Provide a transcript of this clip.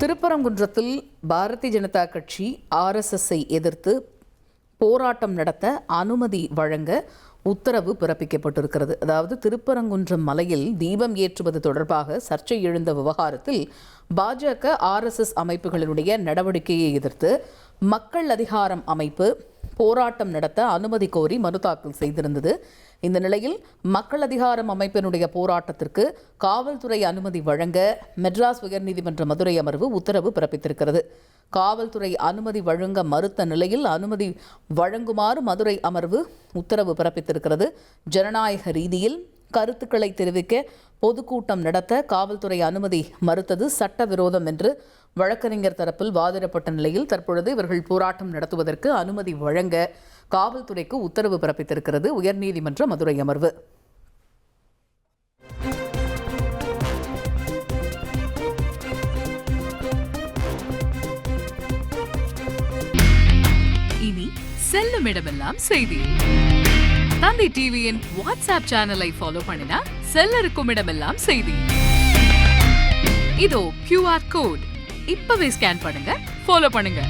திருப்பரங்குன்றத்தில் பாரதிய ஜனதா கட்சி RSSஐ எதிர்த்து போராட்டம் நடத்த அனுமதி வழங்க உத்தரவு பிறப்பிக்கப்பட்டிருக்கிறது. அதாவது திருப்பரங்குன்றம் மலையில் தீபம் ஏற்றுவது தொடர்பாக சர்ச்சை எழுந்த விவகாரத்தில் பாஜக RSS அமைப்புகளினுடைய நடவடிக்கையை எதிர்த்து மக்கள் அதிகாரம் அமைப்பு போராட்டம் நடத்த அனுமதி கோரி மனு தாக்கல் செய்திருந்தது. இந்த நிலையில் மக்கள் அதிகாரம் அமைப்பினுடைய போராட்டத்திற்கு காவல்துறை அனுமதி வழங்க மெட்ராஸ் உயர்நீதிமன்ற மதுரை அமர்வு உத்தரவு பிறப்பித்திருக்கிறது. காவல்துறை அனுமதி வழங்க மறுத்த நிலையில் அனுமதி வழங்குமாறு மதுரை அமர்வு உத்தரவு பிறப்பித்திருக்கிறது. ஜனநாயக ரீதியில் கருத்துக்களை தெரிவிக்க பொதுக்கூட்டம் நடத்த காவல்துறை அனுமதி மறுத்தது சட்டவிரோதம் என்று வழக்கறிஞர் தரப்பில் வாதிடப்பட்ட நிலையில் தற்பொழுது இவர்கள் போராட்டம் நடத்துவதற்கு அனுமதி வழங்க காவல்துறைக்கு உத்தரவு பிறப்பித்திருக்கிறது உயர்நீதிமன்ற மதுரை அமர்வு. இனி செல்லும் இடமெல்லாம் செய்தி. தந்தை டிவியின் வாட்ஸ்அப் சேனலை ஃபாலோ பண்ணினா செல்ல இருக்கும் இடமெல்லாம் செய்தி. இதோ QR கோட் இப்பவே ஸ்கேன் பண்ணுங்க, ஃபாலோ பண்ணுங்க.